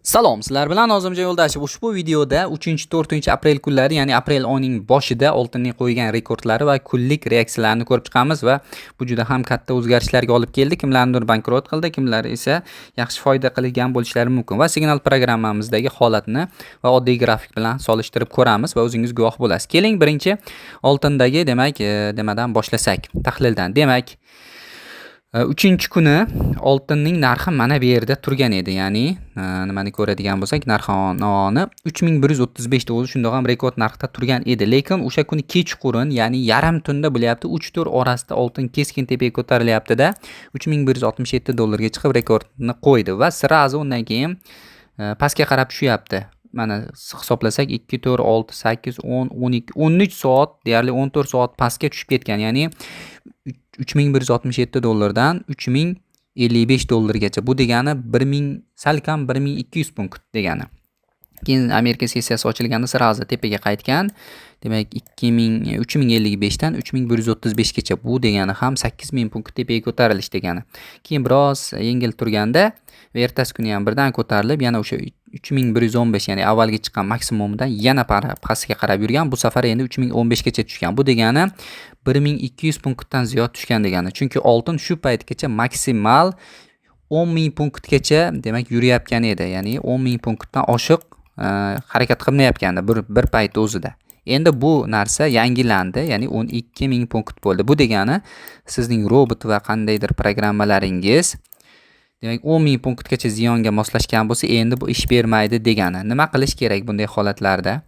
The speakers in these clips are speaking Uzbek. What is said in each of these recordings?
Salom, sizlar bilan Nozimjon Yo'ldashev. Ushbu videoda 3-4 aprel kunlari, ya'ni aprel oyining boshida oltinning qo'ygan rekordlari va kunlik reaksiyalarni ko'rib chiqamiz va bu juda ham katta o'zgarishlarga olib keldi. Kimlardir bankrot qildi, kimlar esa yaxshi foyda qilgan bo'lishlari mumkin va signal programmamizdagi holatni va oddiy grafik bilan solishtirib ko'ramiz va o'zingiz guvoh bo'lasiz. Keling, birinchi oltindagi nimadan boshlasak, tahlildan. Demak, 3-kuni oltinning narxi mana bu yerda turgan edi. Ya'ni nimani ko'radigan bo'lsak, narx-navoni 3135 o'zi shundoq ham rekord narxda turgan edi. Lekin o'sha kuni kechqurun, ya'ni yarim tunda bo'lyapti, 3-4 orasida oltin keskin tepaga ko'tarilyapti-da, $3167 ga chiqib rekordni qo'ydi va sirazi undan keyin pastga qarab tushyapti. Mana hisoblasak 2, 4, 6, 8, 10, 12, 13 soat, deyarli 14 soat pastga tushib ketgan. Ya'ni $3167 dan $3055 gacha. Bu degani 1000 salkam 1200 punkt degani. Keyin Amerika sessiyasi ochilganda sirazi tepaga qaytgan. Demak 3055 dan 3135 gacha. Bu degani ham 8000 punkt tepaga ko'tarilish degani. Keyin biroz yengil turganda va ertasi kuni ham birdan ko'tarilib, yana o'sha 3115, ya'ni avvalgi chiqqan maksimumdan yana pastga qarab yurgan. Bu safar endi 3015 gacha tushgan. Bu degani 1200 punktdan ziyod tushgan degani. Chunki oltin shu paytgacha maksimal 10000 punktgacha demak yurayotgan edi. Ya'ni 10000 punktdan oshiq harakat qilmayotgandi bir payt o'zida. Endi bu narsa yangilandi, ya'ni 12000 punkt bo'ldi. Bu degani sizning robot va qandaydir programmalaringiz demak 10000 punktgacha ziyonga moslashgan bo'lsa, endi bu ish bermaydi degani. Nima qilish kerak bunday holatlarda?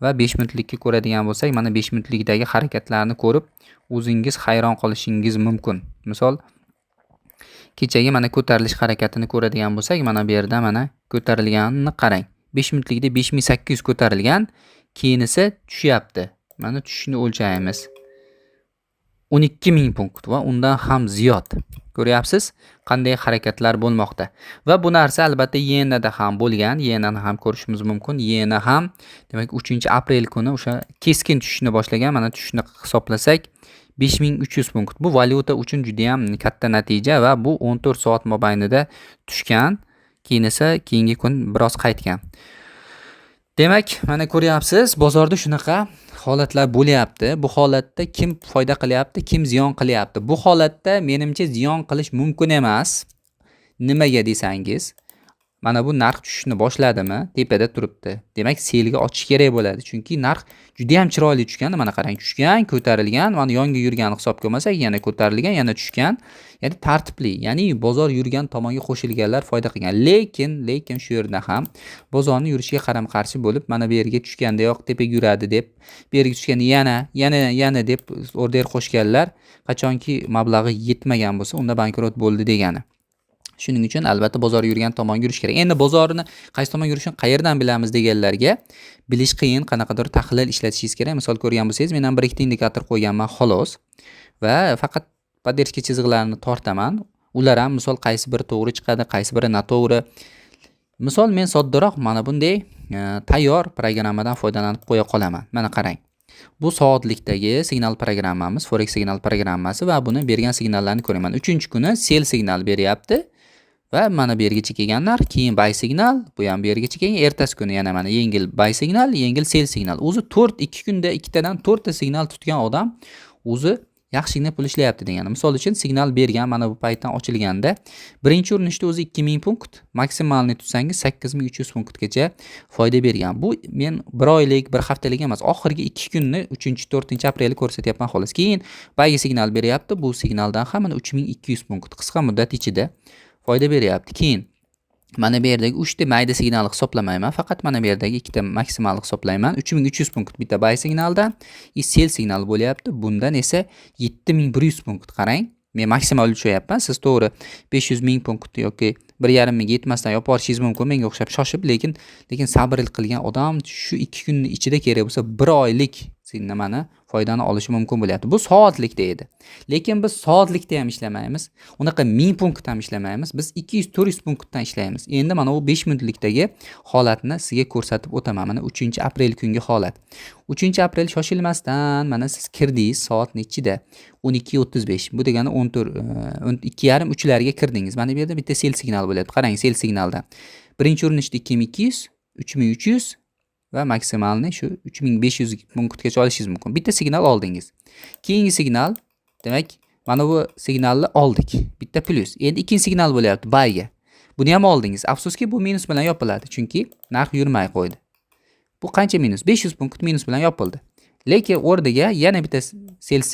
Va 5 minutlikka ko'radigan bo'lsak, mana 5 minutlikdagi harakatlarni ko'rib o'zingiz hayron qolishingiz mumkin. Misol, kechagi mana ko'tarilish harakatini ko'radigan bo'lsak, mana bu yerda mana ko'tarilganini qarang. 5 minutlikda 5800 ko'tarilgan, keyin esa tushyapti. Mana tushishni o'lchaymiz. 12000 punkt va undan ham ziyod. Ko'ryapsiz qanday harakatlar bo'lmoqda. Va bu narsa albatta yenada ham bo'lgan. Yenani ham ko'rishimiz mumkin. Yena ham demak 3-aprel kuni o'sha keskin tushishni boshlagan. Mana tushishni hisoblasak 5300 punkt. Bu valyuta uchun juda ham katta natija va bu 14 soat mobaynida tushgan. Keyin esa keyingi kun biroz qaytgan. Demak, mana ko'ryapsiz, bozorda shunaqa holatlar bo'lyapti. Bu holatda kim foyda qilyapti, kim ziyon qilyapti? Bu holatda menimcha ziyon qilish mumkin emas. Nimaga desangiz, mana bu narx tushishni boshladimi? Tepada turibdi. Demak, selga ochish kerak bo'ladi. Chunki narx juda ham chiroyli tushgan. Mana qarang, tushgan, ko'tarilgan, mana yonga yurgan hisobga olmasak, yana ko'tarilgan, yana tushgan. Ya'ni tartibli, ya'ni bozor yurgan tomonga qo'shilganlar foyda qilgan. Lekin shu yerda ham bozorning yurishiga qaram-qarshi bo'lib, mana bu yerga tushganda yo'q, tepaga yuradi deb, bu yerga tushganda yana deb order qo'shganlar, qachonki mablag'i yetmagan bo'lsa, unda bankrot bo'ldi degani. Shuning uchun albatta bozor yurgan tomonga yurish kerak. Endi bozorni qaysi tomon yurishini qayerdan bilamiz deganlarga bilish qiyin, qanaqadir tahlil ishlatishingiz kerak. Misol ko'rgan bo'lsangiz, men ham 1-2 indikator qo'yganman xolos va faqat poddershka chiziqlarini tortaman. Ular ham misol qaysi biri to'g'ri chiqadi, qaysi biri noto'g'ri. Misol men soddaroq mana bunday tayyor programmadan foydalanib qo'ya qolaman. Mana qarang. Bu soatlikdagi signal programmamiz, Forex signal programmasi va buni bergan signallarni ko'raman. 3-kuni sell signal beryapti. Va mana bu yergacha kelganlar, keyin buy signal, bu ham bu yergacha kelgan, ertasi kuni yana mana yengil buy signal, yengil sell signal. O'zi 2 kunda 2 tadan 4 ta signal tutgan odam o'zi yaxshigina pul ishlayapti degani. Misol uchun signal bergan mana bu paytdan ochilganda birinchi urinishda o'zi 2000 punkt, maksimalni tutsangiz 8300 punktgacha foyda bergan. Bu men 1 oylik, 1 haftalik emas, oxirgi 2 kunni 3-4 aprelni ko'rsatyapman xolos. Keyin buy signal beryapti. Bu signaldan ham mana 3200 punkt qisqa muddat ichida foyda beryapti. Keyin mana bu yerdagi 3 ta mayda signalni hisoblamayman, faqat mana bu yerdagi 2 ta maksimalni hisoblayman. 3300 punkt bitta buy signaldan, sell signal bo'lyapti. Bundan esa 7100 punkt. Qarang, men maksimal o'lchayapman. Siz to'g'ri 500,000 punkt yoki 1,5 mingga yetmasdan yopib olishingiz mumkin. Menga o'xshab shoshib, lekin sabr qilgan odam shu 2 kun ichida kerak bo'lsa 1 oylik nimani foydani olishi mumkin bo'lyapti. Bu soatlikda edi. Lekin biz soatlikda ham ishlamaymiz. Unaqa 1000 punkt ham ishlamaymiz. Biz 200-400 punktdan ishlaymiz. Endi mana bu 5 minutlikdagi holatni sizga ko'rsatib o'taman. Mana 3-aprel kungi holat. 3-aprel shoshilmasdan mana siz kirdingiz soat nechida? 12:35. Bu degani 14 2:30 3larga kirdingiz. Mana bu yerda bitta sell signal bo'lyapti. Qarang, sell signalda Birinchi urinishda 2200, 3300 va maksimalni shu 3500 punktgacha olishingiz mumkin. Bitta signal oldingiz. Keyingi signal, demak, mana bu signalni oldik. Bitta plyus. Endi ikkinchi signal bo'lyapti bayga. Buni ham oldingiz. Afsuski bu minus bilan yopiladi, chunki narx yurmay qo'ydi. Bu qancha minus? 500 punkt minus bilan yopildi. Lekin o'rniga yana bitta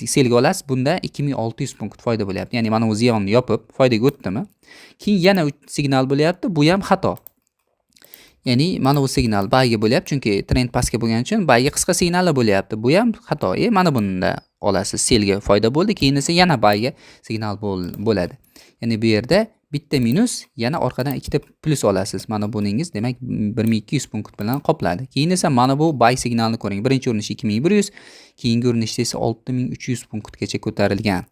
selga olasiz. Bunda 2600 punkt foyda bo'lyapti. Ya'ni mana bu ziyonni yopib foydaga o'tdimi? Keyin yana signal bo'lyapti. Bu ham xato. Ya'ni mana bu signal bayga bo'lyapti, chunki trend pastga bo'lgani uchun bayga qisqa signallar bo'lyapti. Bu ham xato. Mana bunda olasiz. Selga foyda bo'ldi, keyin esa yana bayga signal bo'ladi. Ya'ni bu yerda bitta minus, yana orqadan ikkita plus olasiz. Mana buningiz demak 1200 punkt bilan qopladi. Keyin esa mana bu bay signalni ko'ring. Birinchi urinish 2100, keyingi urinishda esa 6300 punktgacha ko'tarilgan.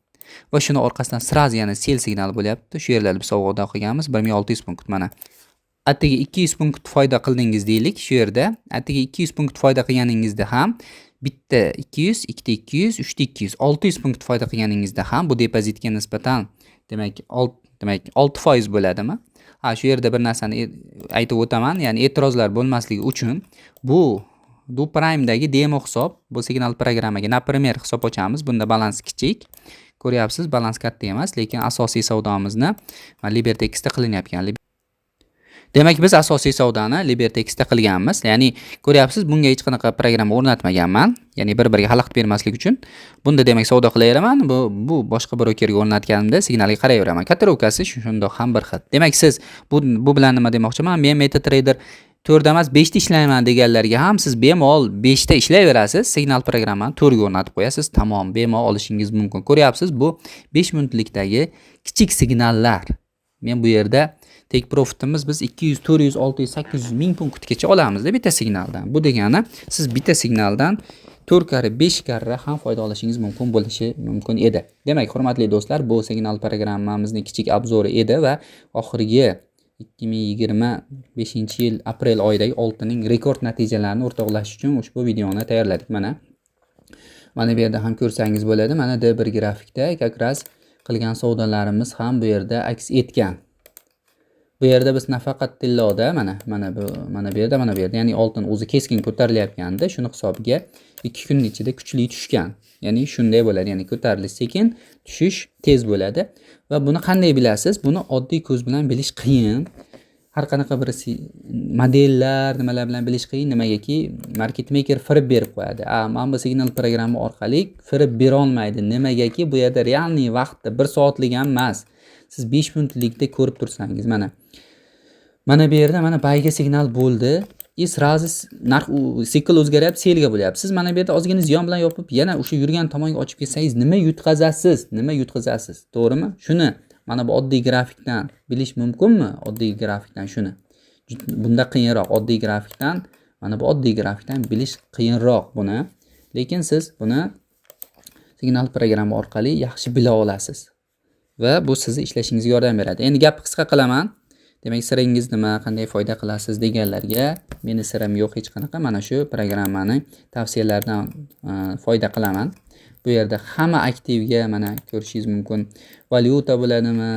Va shuni orqasidan sirazi yana sel signali bo'lyapti. Shu yerlarda biz savdoda qilganmiz 1600 punkt mana. Atigi 200 punkt foyda qildingiz deylik. Shu yerda atigi 200 punkt foyda qilganingizda ham bitta 200, ikkita 200, uchta 200, 600 punkt foyda qilganingizda ham bu depozitga nisbatan demak 6% bo'ladimi? Shu yerda bir narsani aytib o'taman, ya'ni e'tirozlar bo'lmasligi uchun bu Prime'dagi demo hisob, bu signal programmaga, например, hisob ochamiz. Bunda balans kichik. Ko'ryapsiz, balans katta emas, lekin asosiy savdomizni LibertyXda qilinyapgan. Demak, biz asosiy savdoni LibertyXda qilganmiz. Ya'ni ko'ryapsiz, bunga hech qanaqa programma o'rnatmaganman. Ya'ni bir-biriga xalaqit bermaslik uchun. Bunda demak savdo qilaveraman. Bu boshqa brokerga o'rnatganimda signalga qarayveraman. Kotirovkasi shundoq ham bir xil. Demak, siz bu bilan nima demoqchiman? Men MetaTrader 4 emas 5 ta ishlayman deganlarga ham siz bemalol 5 ta ishlayverasiz. Signal programmani 4 ga o'rnatib qo'yasiz. Tamom, bemalol olishingiz mumkin. Ko'ryapsiz, bu 5 minutlikdagi kichik signallar. Men bu yerda tek profitimiz biz 200, 400, 600, 800 ming punktgacha olamizda bitta signaldan. Bu degani siz bitta signaldan 4 karra, 5 karra ham foyda olishingiz bo'lishi mumkin edi. Demak, hurmatli do'stlar, bu signal programmamizning kichik obzori edi va oxirgi 2025-yil aprel oyidagi oltining rekord natijalarini o'rtoqlashish uchun ushbu videoni tayyorladik. Mana bu yerda ham ko'rsangiz bo'ladi. Mana D1 grafikda как раз qilgan savdolarimiz ham bu yerda aks etgan. Bu yerda biz nafaqat tilloda mana bu yerda, ya'ni oltin o'zi keskin ko'tarilayotganda shuni hisobiga 2 kun ichida kuchli tushgan. Ya'ni shunday bo'ladi, ya'ni ko'tarilish sekin, tushish tez bo'ladi. Va buni qanday bilasiz? Buni oddiy ko'z bilan bilish qiyin. Har qanaqa bir modellar, nimalar bilan bilish qiyin. Nimagaki, market maker firib berib qo'yadi. Mana bu signal programma orqali firib bera olmaydi. Nimagaki, bu yerda realniy vaqtda 1 soatlik ham emas. Siz 5 minutlikda ko'rib tursangiz, mana bu yerda bayga signal bo'ldi. Srazi narx sikl o'zgaryapti, selga bo'lyapti. Siz mana bu yerda ozgina ziyon bilan yopib, yana o'sha yurgan tomonga ochib ketsangiz, nima yutqazasiz? To'g'rimi? Shuni mana bu oddiy grafikdan bilish mumkinmi? Oddiy grafikdan shuni. Bunda qiyinroq. Oddiy grafikdan, mana bu oddiy grafikdan bilish qiyinroq buni. Lekin siz buni signal programma orqali yaxshi bila olasiz. Va bu sizni ishlashingizga yordam beradi. Endi gap qisqa qilaman. Demak, siringiz nima, qanday foyda qilasiz deganlarga meni sirim yo'q hech qanaqa. Mana shu programmani tavsiyalaridan foyda qilaman. Bu yerda hamma aktivga mana ko'rishingiz mumkin. Valyuta bo'ladimi,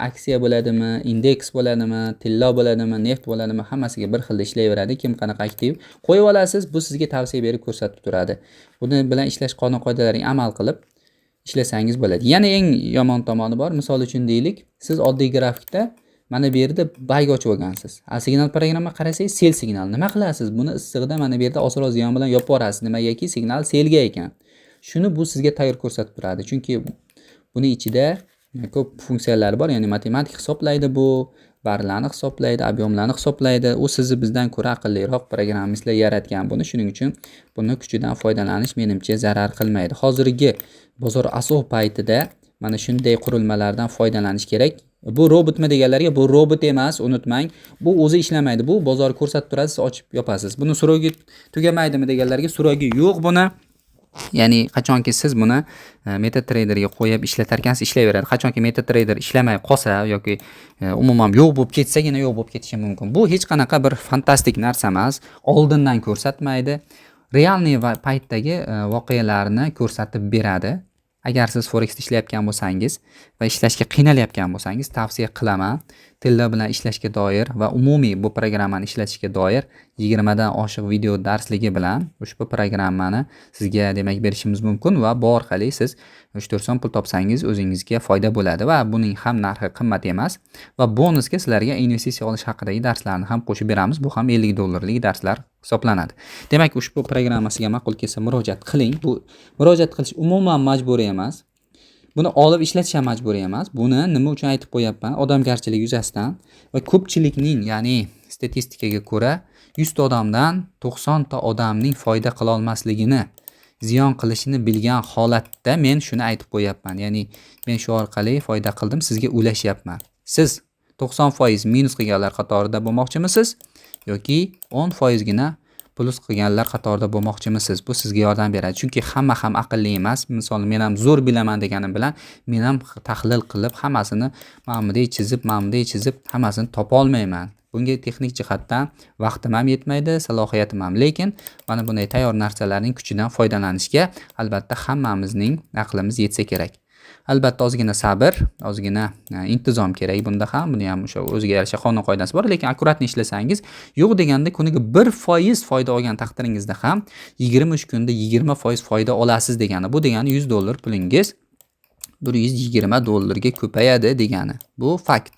aksiya bo'ladimi, indeks bo'ladimi, tillo bo'ladimi, neft bo'ladimi, hammasiga bir xil ishlayveradi. Kim qanaqa aktiv qo'yib olasiz, bu sizga tavsiya berib ko'rsatib turadi. Buni bilan ishlash qonun qoidalariga amal qilib ishlasangiz bo'ladi. Yana eng yomon tomoni bor. Misol uchun deylik, siz oddiy grafikda mana bu yerda bayga ochib olgansiz. Signal programma qarasangiz, sel signal. Nima qilasiz? Buni issig'ida mana bu yerda osroq ziyon bilan yopib yuborasiz. Nimagaki, signal selga ekan. Shuni bu sizga tayyor ko'rsatib turadi. Chunki buni ichida ko'p funksiyalar bor. Ya'ni matematik hisoblaydi bu, barlarni hisoblaydi, ob'yomlarni hisoblaydi. U sizni bizdan ko'ra aqlliroq programmistlar yaratgan buni. Shuning uchun buni kuchidan foydalanish menimcha zarar qilmaydi. Hozirgi bozor asov paytida mana shunday qurilmalardan foydalanish kerak. Bu robotmi deganlarga, bu robot emas, unutmang. Bu o'zi ishlamaydi. Bu bozor ko'rsatib turadi, siz ochib yopasiz. Buni so'rogi tugamaydimi deganlarga, so'rogi yo'q buni. Ya'ni qachonki siz buni MetaTraderga qo'yib ishlatarkansiz ishlayveradi. Qachonki MetaTrader ishlamay qolsa yoki umuman yo'q bo'lib ketsagina yo'q bo'lib ketishi mumkin. Bu hech qanaqa bir fantastik narsa emas. Oldindan ko'rsatmaydi. Realniy paytdagi voqealarni ko'rsatib beradi. Agar siz Forexda ishlayotgan bo'lsangiz va ishlashga qiynalayotgan bo'lsangiz, tavsiya qilaman. Tillar bilan ishlashga doir va umumiy bu programmani ishlatishga doir 20 dan oshiq video darsligi bilan ushbu programmani sizga demak berishimiz mumkin va bu orqali siz 3-4 so'm pul topsangiz o'zingizga foyda bo'ladi va buning ham narxi qimmat emas va bonusga sizlarga investitsiya olish haqidagi darslarni ham qo'shib beramiz. Bu ham $50 darslar hisoblanadi. Demak, ushbu programmasiga ma'qul kelsa murojaat qiling. Bu murojaat qilish umuman majburiy emas. Buni olib ishlatish ham majburiy emas. Buni nima uchun aytib qo'yapman? Odamgarchilik yuzasidan va ko'pchilikning, ya'ni statistikaga ko'ra 100 ta odamdan 90 ta odamning foyda qila olmasligini, ziyon qilishini bilgan holatda men shuni aytib qo'yapman. Ya'ni men shu orqali foyda qildim, sizga ulashyapman. Siz 90% minus qilganlar qatorida bo'lmoqchimisiz yoki 10% gina plus qilganlar qatorida bo'lmoqchimisiz? Bu sizga yordam beradi. Chunki hamma ham aqlli emas. Misol men ham zo'r bilaman deganim bilan men ham tahlil qilib hammasini ma'muriy chizib hammasini topa olmayman. Bunga texnik jihatdan vaqtim ham yetmaydi, salohiyatim ham. Lekin mana bunday tayyor narsalarning kuchidan foydalanishga albatta hammamizning aqlimiz yetsa kerak. Albatta ozgina sabr, ozgina intizom kerak bunda ham. Buni ham o'sha o'ziga yarasha qonun qoidasi bor, lekin akkuratni ishlasangiz, yo'q deganda kuniga 1% foyda olgan taqdiringizda ham 23 kunda 20% foyda olasiz degani. Bu degani $100 pulingiz $120 ga ko'payadi degani. Bu fakt.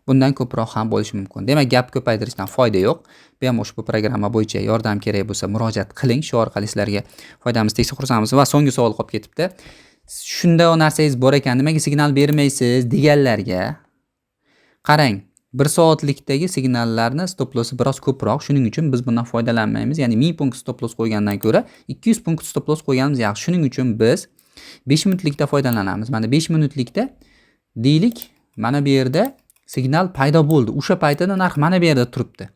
Bundan ko'proq ham bo'lishi mumkin. Demak, gap ko'paytirishdan foyda yo'q. Bu ham ushbu programma bo'yicha yordam kerak bo'lsa murojaat qiling. Shu orqali sizlarga foydamiz tegsa xursandmiz. Va so'nggi savol qolib ketibdi. Shunda o narsangiz bor ekan, nimaga signal bermaysiz deganlarga qarang. 1 soatlikdagi signallarni stop lossi biroz ko'proq, shuning uchun biz bundan foydalanmaymiz. Ya'ni 1000 punkt stop loss qo'ygandan ko'ra 200 punkt stop loss qo'yganimiz yaxshi. Shuning uchun biz 5 minutlikda foydalanamiz. Mana 5 minutlikda deylik, mana bu yerda signal paydo bo'ldi. O'sha paytda narx mana bu yerda turibdi.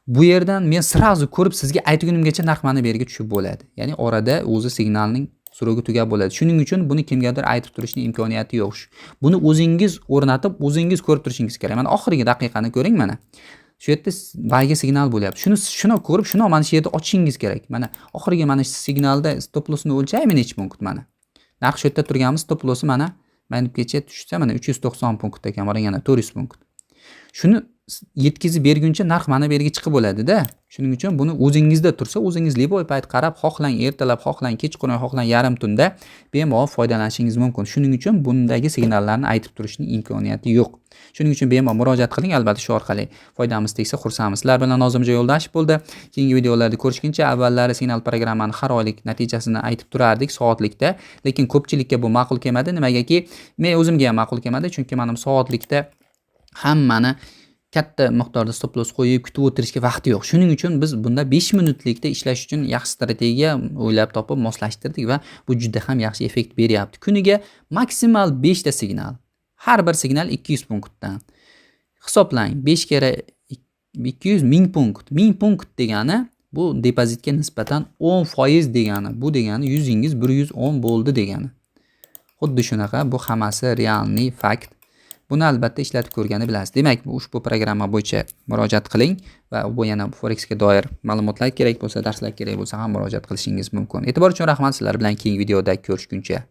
Bu yerdan men sirazu ko'rib sizga aytgunimgacha narx mana bu yerga tushib bo'ladi. Ya'ni orada o'zi signalning surugi tugab bo'ladi. Shuning uchun buni kimgadir aytib turishning imkoniyati yo'q. Buni o'zingiz o'rnatib, o'zingiz ko'rib turishingiz kerak. Mana oxirgi daqiqani ko'ring mana. Shu yerda bayga signal bo'lyapti. Shuni ko'rib, shuni mana shu yerda ochishingiz kerak. Mana oxirgi mana signalda stop lossni o'lchaymi necha punkt mana. Narx shu yerda turganmiz, stop lossi mana debgacha tushsa mana 390 punkt ekan, mana yana 400 punkt. Shuni yetkazib berguncha narx mana bu yerga chiqib bo'ladi-da. Shuning uchun buni o'zingizda tursa, o'zingiz liboy payt qarab, xohlang ertalab, xohlang kechqurun, xohlang yarim tunda bemalol foydalanishingiz mumkin. Shuning uchun bundagi signallarni aytib turishning imkoniyati yo'q. Shuning uchun bemalol murojaat qiling, albatta shu orqali foydamiz tegsa xursandmiz. Sizlar bilan Nozimjon Yo'ldashev bo'ldi. Keyingi videolarda ko'rishguncha, avvallari signal programmani har oylik natijasini aytib turardik soatlikda, lekin ko'pchilikka bu ma'qul kelmadi. Nimagaki, men o'zimga ham ma'qul kelmadi, chunki men soatlikda hammani katta miqdorda stop loss qo'yib kutib o'tirishga vaqti yo'q. Shuning uchun biz bunda 5 minutlikda ishlash uchun yaxshi strategiya o'ylab topib moslashtirdik va bu juda ham yaxshi effekt beryapti. Kuniga maksimal 5 ta signal. Har bir signal 200 punktdan. Hisoblang, 5 kere 200 1000 punkt. 1000 punkt degani bu depozitga nisbatan 10% degani. Bu degani 100ingiz 110 bo'ldi degani. Xuddi shunaqa, bu hammasi realniy fakt. Buni albatta ishlatib ko'rgani bilasiz. Demak, ushbu programma bo'yicha murojaat qiling va bu yana Forexga doir ma'lumotlar kerak bo'lsa, darslar kerak bo'lsa ham murojaat qilishingiz mumkin. E'tibor uchun rahmat. Sizlar bilan keyingi videoda ko'rishguncha